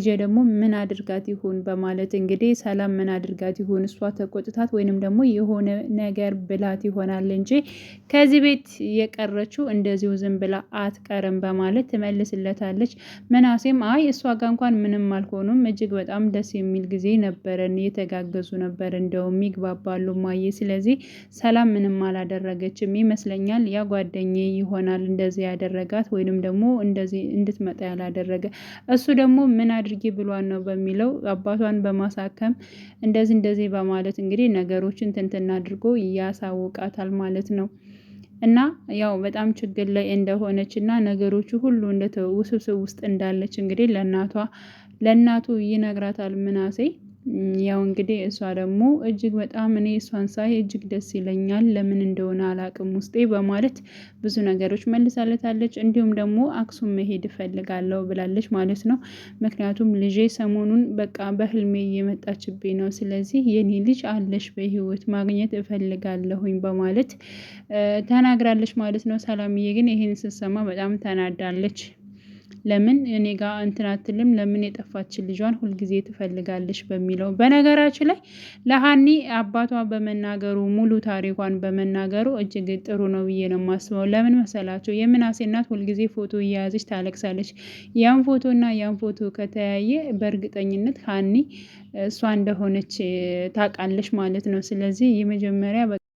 ልጄ ደግሞ ምን አድርጋት ይሁን በማለት እንግዲህ ሰላም ምን አድርጋት ይሁን እሷ ተቆጥታት ወይንም ደግሞ የሆነ ነገር ብላት ይሆናል እንጂ ከዚህ ቤት የቀረችው እንደዚሁ ዝም ብላ አትቀርም በማለት ትመልስለታለች። ምናሴም አይ እሷ ጋር እንኳን ምንም አልሆኑም እጅግ በጣም ደስ የሚል ጊዜ ነበረን እየተጋገዙ ነበር እንደውም ይግባባሉ ማየ ስለዚህ ሰላም ምንም አላደረገችም ይመስለኛል ያ ጓደኛዬ ይሆናል እንደዚህ ያደረጋት ወይንም ደግሞ እንደዚህ እንድትመጣ ያላደረገ እሱ ደግሞ ምን አድርጌ ብሏን ነው በሚለው አባቷን በማሳከም እንደዚህ እንደዚህ በማለት እንግዲህ ነገሮችን ትንትና አድርጎ ያሳውቃታል ማለት ነው። እና ያው በጣም ችግር ላይ እንደሆነች እና ነገሮቹ ሁሉ ውስብስብ ውስጥ እንዳለች እንግዲህ ለእናቱ ይነግራታል ምናሴ። ያው እንግዲህ እሷ ደግሞ እጅግ በጣም እኔ እሷን ሳይ እጅግ ደስ ይለኛል ለምን እንደሆነ አላቅም ውስጤ በማለት ብዙ ነገሮች መልሳለታለች። እንዲሁም ደግሞ አክሱም መሄድ እፈልጋለሁ ብላለች ማለት ነው። ምክንያቱም ልጄ ሰሞኑን በቃ በህልሜ እየመጣችብኝ ነው ስለዚህ የኔ ልጅ አለሽ በህይወት ማግኘት እፈልጋለሁኝ በማለት ተናግራለች ማለት ነው። ሰላምዬ ግን ይሄን ስትሰማ በጣም ተናዳለች። ለምን እኔ ጋር እንትን አትልም ለምን የጠፋችን ልጇን ሁልጊዜ ትፈልጋለች በሚለው በነገራችን ላይ ለሀኒ አባቷ በመናገሩ ሙሉ ታሪኳን በመናገሩ እጅግ ጥሩ ነው ብዬ ነው የማስበው። ለምን መሰላቸው የምናሴ እናት ሁልጊዜ ፎቶ እየያዘች ታለቅሳለች። ያን ፎቶ እና ያን ፎቶ ከተያየ በእርግጠኝነት ሀኒ እሷ እንደሆነች ታውቃለች ማለት ነው። ስለዚህ የመጀመሪያ